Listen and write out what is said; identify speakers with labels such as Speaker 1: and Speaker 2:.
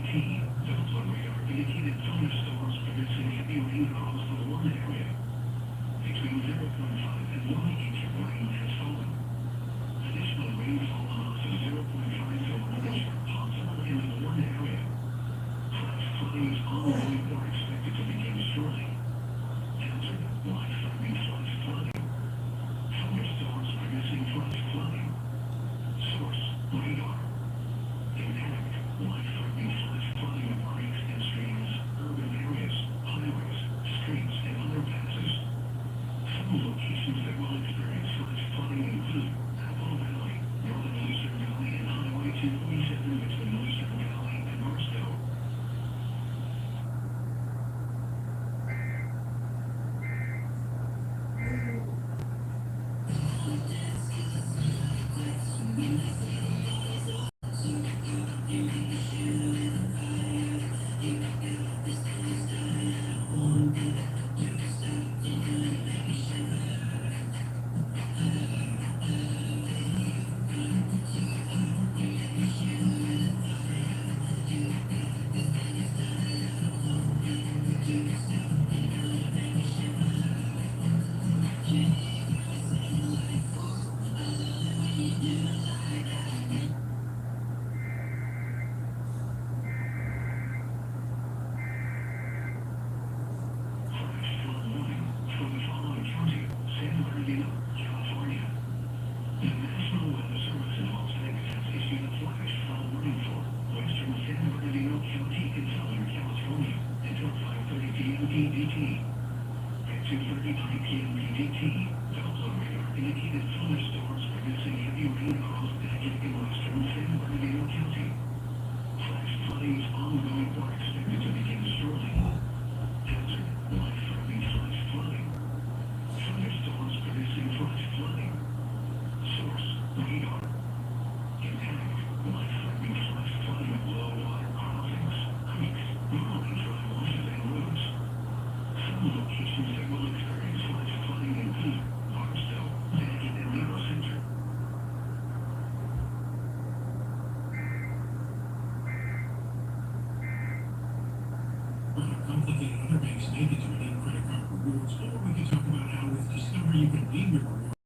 Speaker 1: Doppler radar indicated thunderstorms producing heavy rain across the Warren area. Between 0.5 and 1 inch of rain has fallen. Additional rainfall amounts of 0.5 to 1 inch are possible in the Warren area. Flash flooding is ongoing or expected to begin shortly. Hazard, life-threatening flash flooding. Thunderstorms producing flash flooding. Source, radar. Impact, life-threatening flash flooding of creeks and streams, urban areas, highways, streets, and underpasses. Some locations that will experience flash flooding include Apple Valley, Northern Lucerne Valley, and Highway 247 between Lucerne Valley and Barstow. California. The National Weather Service in Los Angeles has issued a flash flood warning for western San Bernardino County in Southern California until 5:30 p.m. PDT. At 2:39 p.m. PDT, Doppler radar indicated thunderstorms producing heavy rain across Paget in western San Bernardino County. Flash flooding is ongoing or expected to begin shortly. Hazard, life-threatening flash flooding. Thunderstorms producing flash flooding. Source, radar. Impact, life-threatening flash flooding of low water crossings, creeks, rural and dry washes and roads. Some locations that will experience flash flooding include Barstow, Paget, and Nero Center. Complicated other banks may determine credit card rewards, or we can talk about how with Discover you can leave your rewards.